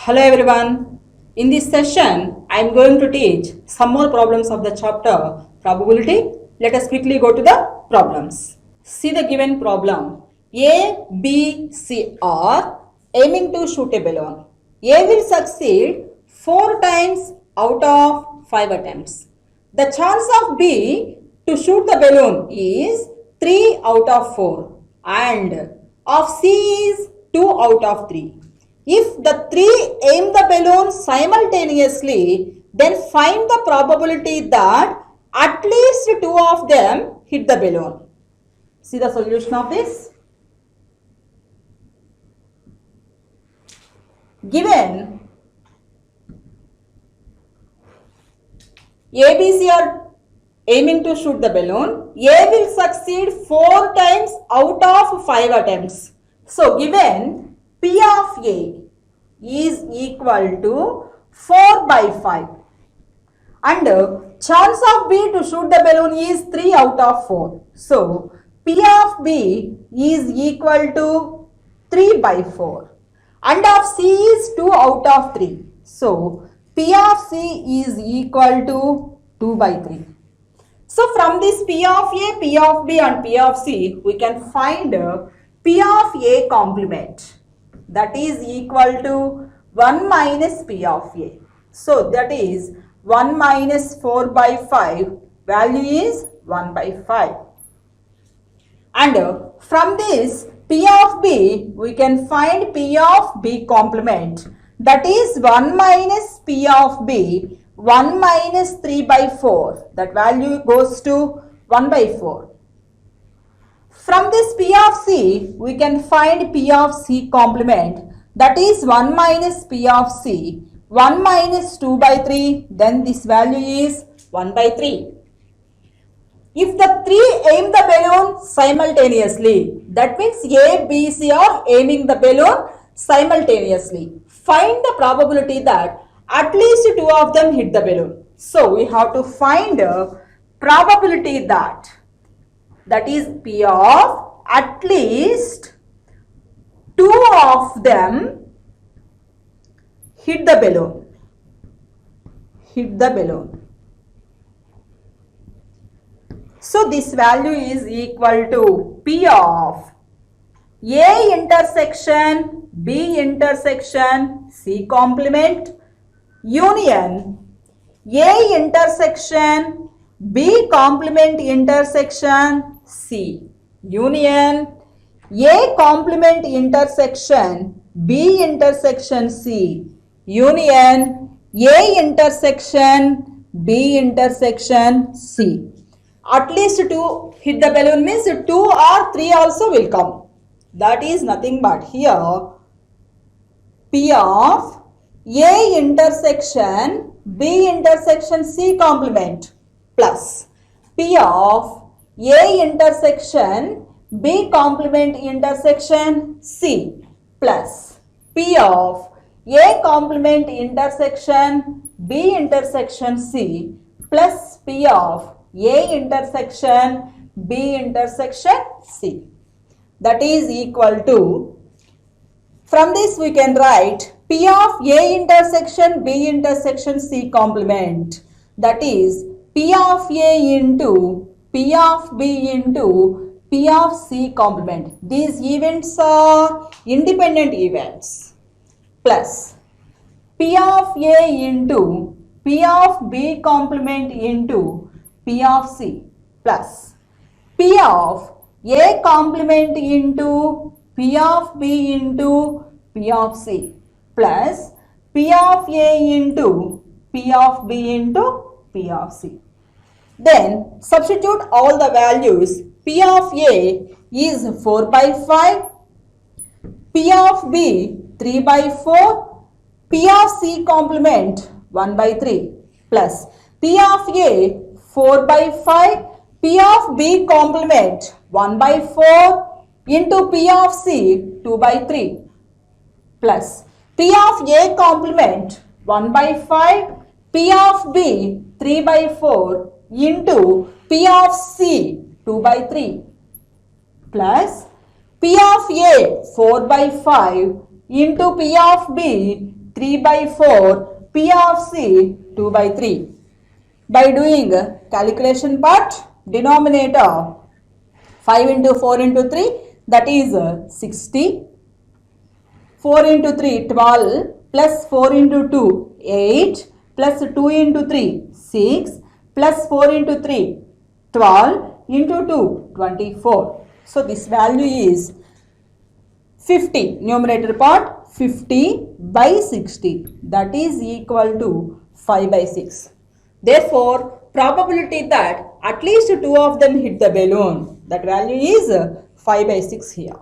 Hello everyone. In this session, I am going to teach some more problems of the chapter probability. Let us quickly go to the problems. See the given problem. A, B, C are aiming to shoot a balloon. A will succeed 4 times out of 5 attempts. The chance of B to shoot the balloon is 3 out of 4 and of C is 2 out of 3. If the three aim the balloon simultaneously, then find the probability that at least 2 of them hit the balloon. See the solution of this. Given A, B, C are aiming to shoot the balloon, A will succeed 4 times out of 5 attempts. So, given P of A is equal to 4 by 5 and chance of B to shoot the balloon is 3 out of 4. So, P of B is equal to 3 by 4 and of C is 2 out of 3. So, P of C is equal to 2 by 3. So, from this P of A, P of B and P of C, we can find P of A complement. That is equal to 1 minus P of A. So, that is 1 minus 4 by 5, value is 1 by 5. And from this P of B, we can find P of B complement. That is 1 minus P of B, 1 minus 3 by 4. That value goes to 1 by 4. From this P of C, we can find P of C complement. That is 1 minus P of C, 1 minus 2 by 3. Then this value is 1 by 3. If the three aim the balloon simultaneously, that means A, B, C are aiming the balloon simultaneously. Find the probability that at least 2 of them hit the balloon. So, we have to find a probability that is P of at least 2 of them hit the balloon. So, this value is equal to P of A intersection B intersection C complement union A intersection B complement intersection C union A complement intersection B intersection C union A intersection B intersection C. At least 2 hit the balloon means 2 or 3 also will come. That is nothing but here P of A intersection B intersection C complement plus P of A intersection B complement intersection C plus P of A complement intersection B intersection C plus P of A intersection B intersection C. That is equal to, from this we can write P of A intersection B intersection C complement. That is P of A into P of B into P of C complement. These events are independent events. Plus P of A into P of B complement into P of C plus P of A complement into P of B into P of C plus P of A into P of B into P of C. Then substitute all the values. P of A is 4 by 5, P of B 3 by 4, P of C complement 1 by 3 plus P of A 4 by 5, P of B complement 1 by 4 into P of C 2 by 3 plus P of A complement 1 by 5, P of B 3 by 4 into P of C 2 by 3 plus P of A 4 by 5 into P of B 3 by 4, P of C 2 by 3. By doing calculation part, denominator 5 into 4 into 3, that is 60. 4 into 3, 12, plus 4 into 2, 8, plus 2 into 3, 6, plus 4 into 3, 12, into 2, 24. So this value is 50, numerator part 50 by 60, that is equal to 5 by 6. Therefore, probability that at least 2 of them hit the balloon, that value is 5 by 6 here.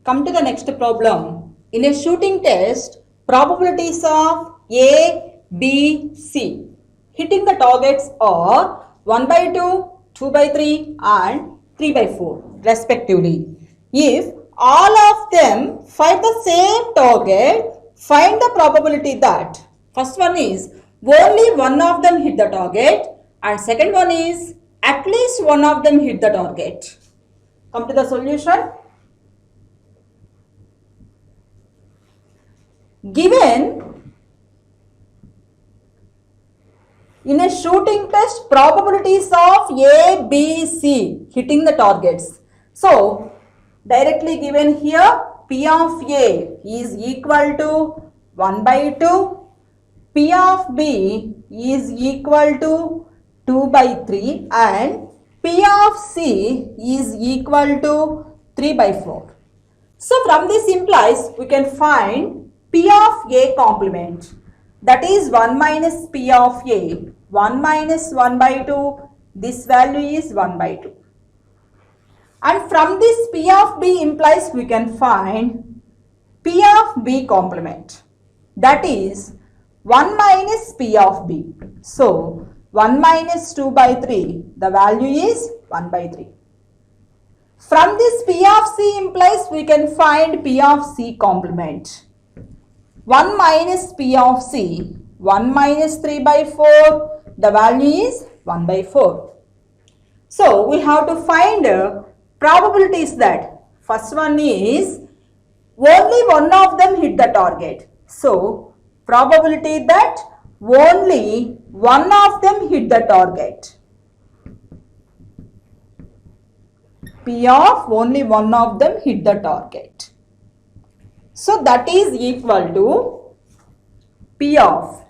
Come to the next problem. In a shooting test, probabilities of A, B, C hitting the targets are 1 by 2, 2 by 3 and 3 by 4 respectively. If all of them fire the same target, find the probability that first one is only one of them hit the target and second one is at least one of them hit the target. Come to the solution. Given in a shooting test probabilities of A, B, C hitting the targets. So directly given here P of A is equal to 1 by 2, P of B is equal to 2 by 3 and P of C is equal to 3 by 4. So from this implies we can find P of A complement, that is 1 minus P of A, 1 minus 1 by 2, this value is 1 by 2. And from this P of B implies we can find P of B complement, that is 1 minus P of B. So 1 minus 2 by 3, the value is 1 by 3. From this P of C implies we can find P of C complement. 1 minus P of C, 1 minus 3 by 4, the value is 1 by 4. So we have to find probabilities that first one is only one of them hit the target. So probability that only one of them hit the target. P of only one of them hit the target. So that is equal to P of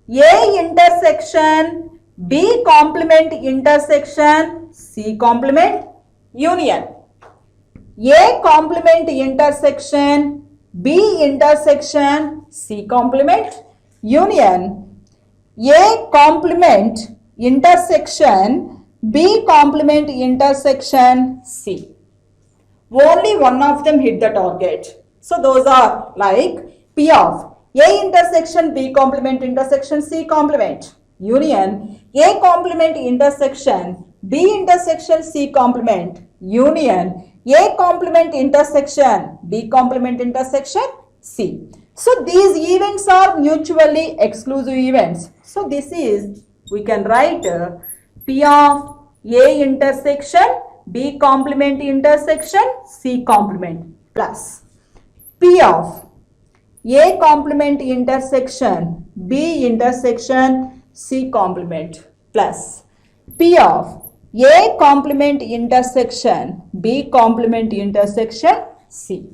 A intersection B complement intersection C complement union. A complement intersection B intersection C complement union. A complement intersection B complement intersection C. Only one of them hit the target. So those are like P of A intersection B complement intersection C complement union A complement intersection B intersection C complement union A complement intersection B complement intersection C. So these events are mutually exclusive events. So this is, we can write P of A intersection B complement intersection C complement plus P of A complement intersection B intersection C complement plus P of A complement intersection B complement intersection C.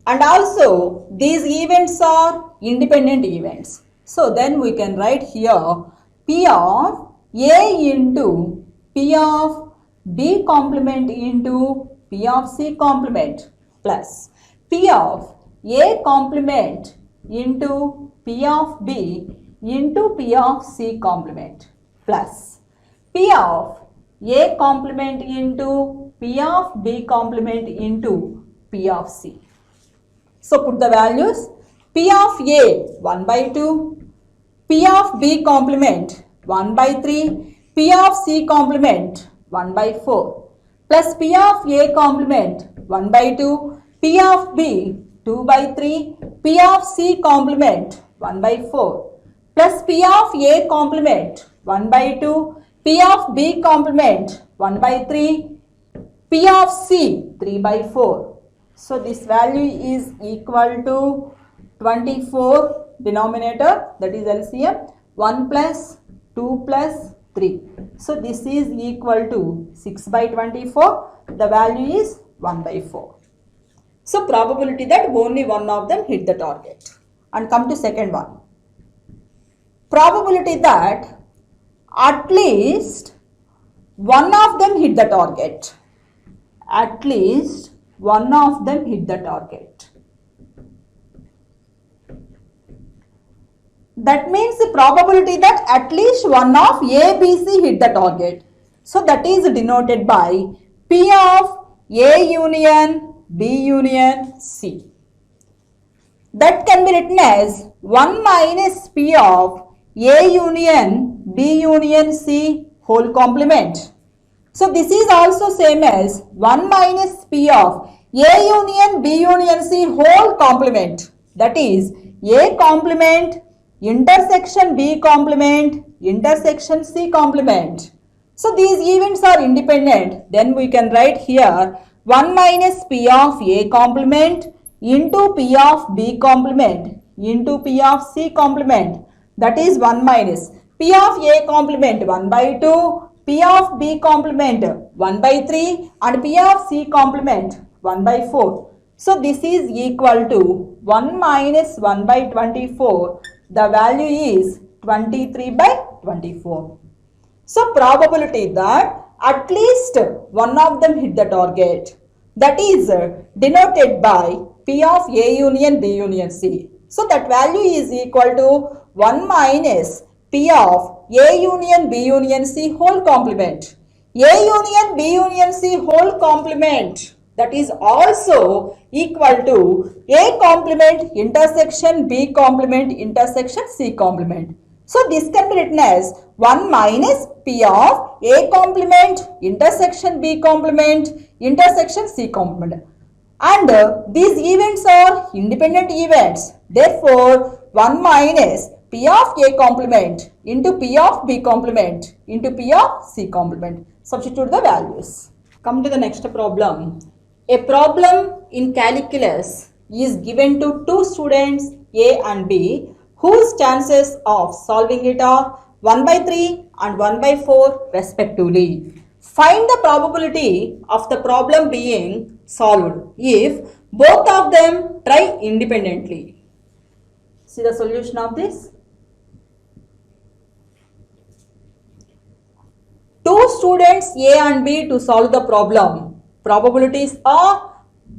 And also these events are independent events. So then we can write here P of A into P of B complement into P of C complement plus P of A complement into P of B into P of C complement plus P of A complement into P of B complement into P of C. So put the values. P of A 1 by 2, P of B complement 1 by 3, P of C complement 1 by 4 plus P of A complement 1 by 2, P of B 2 by 3, P of C complement 1 by 4 plus P of A complement 1 by 2, P of B complement 1 by 3, P of C 3 by 4. So this value is equal to 24 denominator, that is LCM, 1 plus 2 plus 3. So this is equal to 6 by 24. The value is 1 by 4. So probability that only one of them hit the target. And come to second one. Probability that at least one of them hit the target. At least one of them hit the target. That means the probability that at least one of A, B, C hit the target. So that is denoted by P of A union B union C. That can be written as 1 minus P of A union B union C whole complement. So this is also same as 1 minus P of A union B union C whole complement. That is A complement intersection B complement intersection C complement. So these events are independent. Then we can write here 1 minus P of A complement into P of B complement into P of C complement. That is 1 minus P of A complement 1 by 2, P of B complement 1 by 3 and P of C complement 1 by 4. So this is equal to 1 minus 1 by 24. The value is 23 by 24. So probability that at least one of them hit the target, that is denoted by P of A union B union C. So that value is equal to 1 minus P of A union B union C whole complement. A union B union C whole complement, that is also equal to A complement intersection B complement intersection C complement. So this can be written as 1 minus P of A complement intersection B complement intersection C complement. And these events are independent events. Therefore, 1 minus P of A complement into P of B complement into P of C complement. Substitute the values. Come to the next problem. A problem in calculus is given to two students A and B whose chances of solving it are 1 by 3 and 1 by 4 respectively. Find the probability of the problem being solved if both of them try independently. See the solution of this. Two students A and B to solve the problem. Probabilities are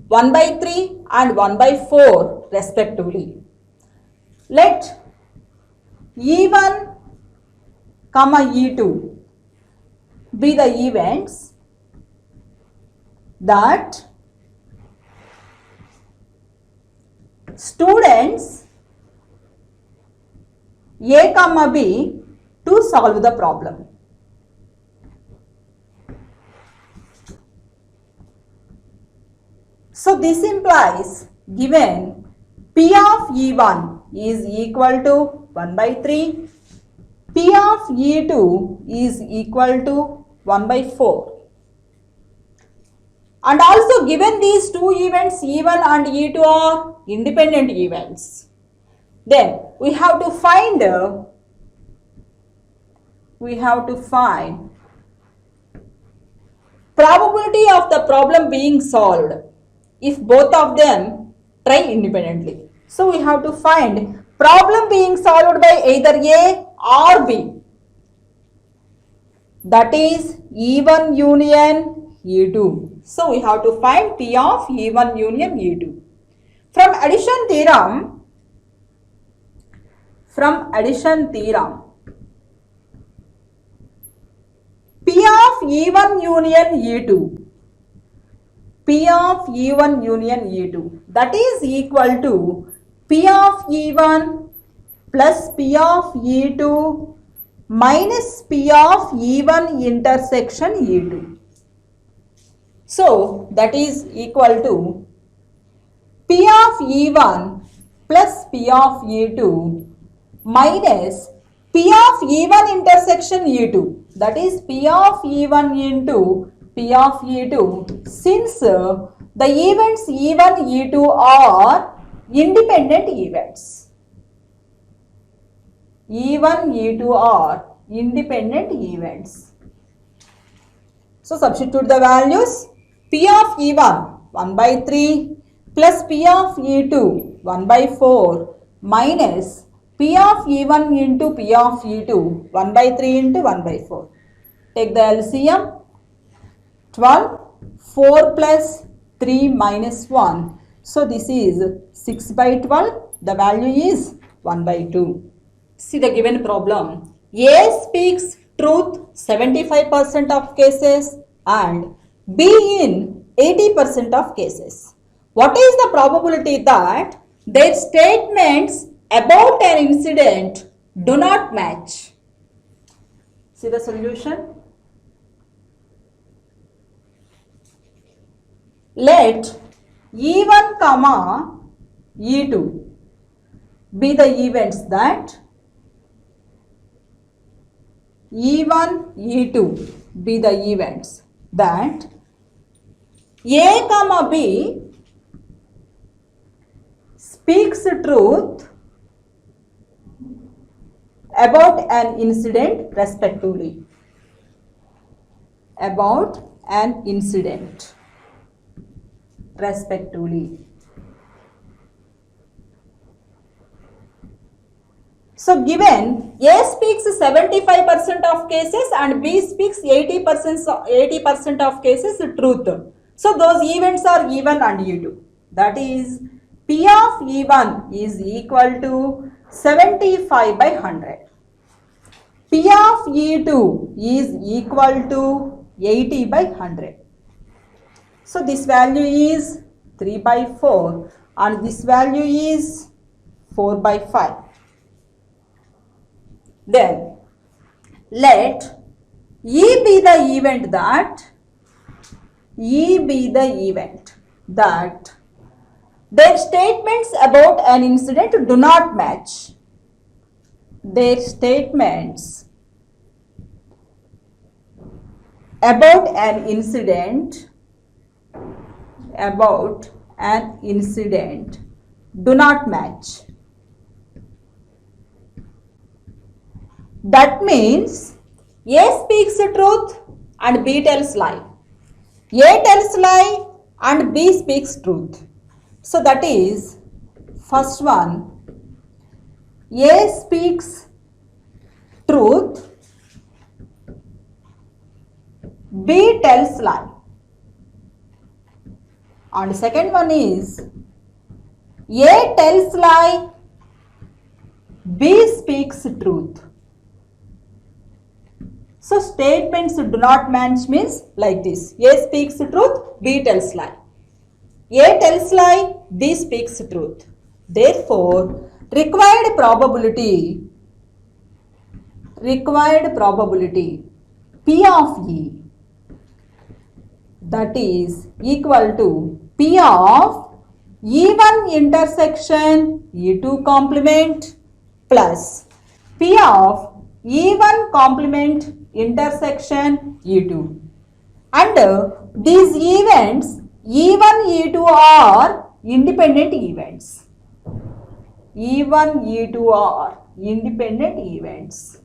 1 by 3 and 1 by 4 respectively. Let E1, E2 be the events that students A, B to solve the problem. So this implies given P of E1 is equal to 1 by 3, P of E2 is equal to 1 by 4. And also given these two events E1 and E2 are independent events, then we have to find probability of the problem being solved if both of them try independently. So we have to find problem being solved by either A or B. That is E1 union E2. So we have to find P of E1 union E2. From addition theorem, P of E1 union E2, P of E1 union E2, that is equal to P of E1 plus P of E2 minus P of E1 intersection E2. So that is equal to P of E1 plus P of E2 minus P of E1 intersection E2, that is P of E1 into P of E2, since the events E1, E2 are independent events. E1, E2 are independent events. So substitute the values. P of E1 1 by 3 plus P of E2 1 by 4 minus P of E1 into P of E2 1 by 3 into 1 by 4. Take the LCM. 12, 4 plus 3 minus 1. So this is 6 by 12. The value is 1 by 2. See the given problem. A speaks truth 75% of cases and B in 80% of cases. What is the probability that their statements about an incident do not match? See the solution. Let E1 comma E2 be the events that E1, E2 be the events that A comma B speaks truth about an incident respectively. About an incident respectively. So given A speaks 75% of cases and B speaks 80% of cases truth. So those events are E1 and E2. That is P of E1 is equal to 75 by 100. P of E2 is equal to 80 by 100. So this value is 3 by 4 and this value is 4 by 5. Then let E be the event that their statements about an incident do not match. Their statements about an incident do not match. That means A speaks the truth and B tells lie. A tells lie and B speaks truth. So that is first one, A speaks truth, B tells lie. And second one is A tells lie, B speaks truth. So statements do not match means like this. A speaks truth, B tells lie. A tells lie, B speaks truth. Therefore, required probability P of E, that is equal to P of E1 intersection E2 complement plus P of E1 complement intersection E2. And these events E1, E2 are independent events. E1, E2 are independent events.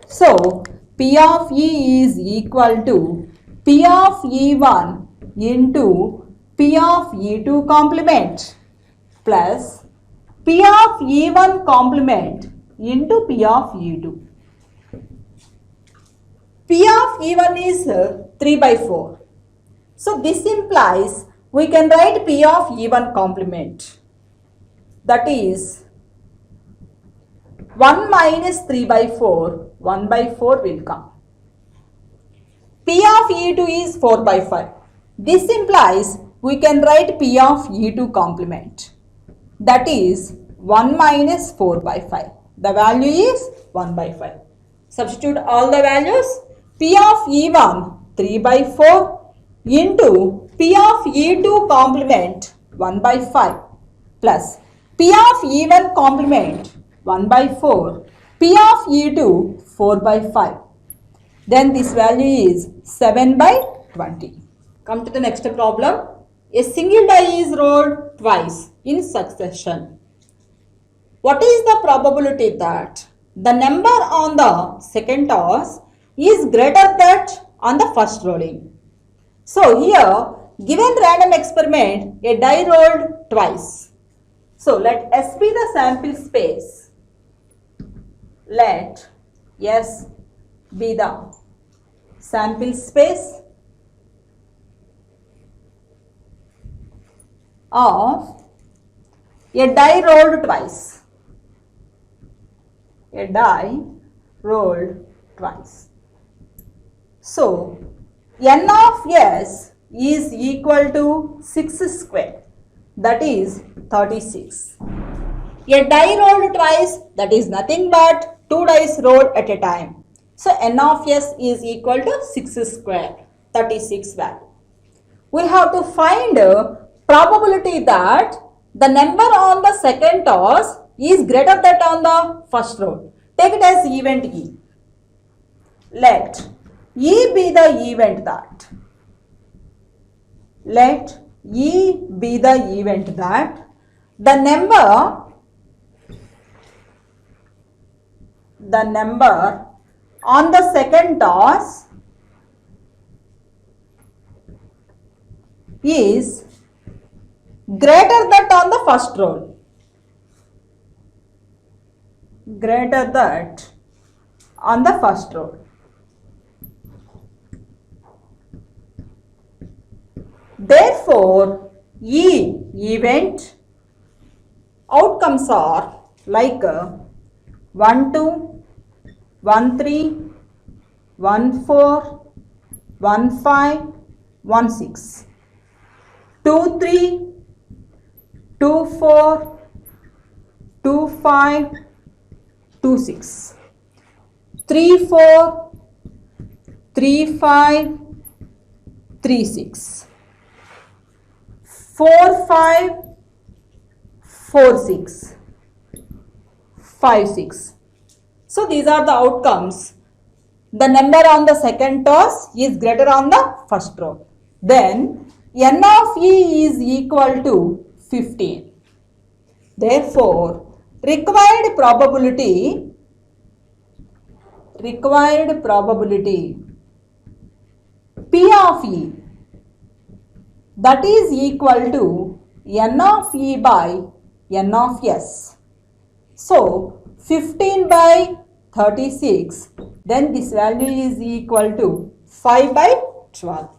So P of E is equal to P of E1 into P of E2 complement plus P of E1 complement into P of E2. P of E1 is 3 by 4. So this implies we can write P of E1 complement. That is 1 minus 3 by 4, 1 by 4 will come. P of E2 is 4 by 5. This implies we can write P of E2 complement. That is 1 minus 4 by 5. The value is 1 by 5. Substitute all the values. P of E1 3 by 4 into P of E2 complement 1 by 5 plus P of E1 complement 1 by 4, P of E2 4 by 5. Then this value is 7 by 20. Come to the next problem. A single die is rolled twice in succession. What is the probability that the number on the second toss is greater than on the first rolling? So here, given random experiment, a die rolled twice. So let S be the sample space. Let S be the sample space of a die rolled twice. A die rolled twice. So n of S is equal to 6 square, that is 36. A die rolled twice, that is nothing but 2 dice rolled at a time. So n of S is equal to 6 square, 36 value. We have to find a probability that the number on the second toss is greater than on the first roll. Take it as event E. Let E be the event that. Let E be the event that the number on the second toss is greater than on the first roll. Greater than on the first roll. Therefore, E event outcomes are like 1 2, 1 3, 1 4, 1 5, 1 6, 2 3, 2 4, 2 5, 2 6, 3 4, 3 5, 3 6, 4 5, 4 6, 5 6. So these are the outcomes. The number on the second toss is greater on the first roll. Then n of E is equal to 15. Therefore, required probability P of E, that is equal to n of E by n of S. So 15 by 36, then this value is equal to 5 by 12.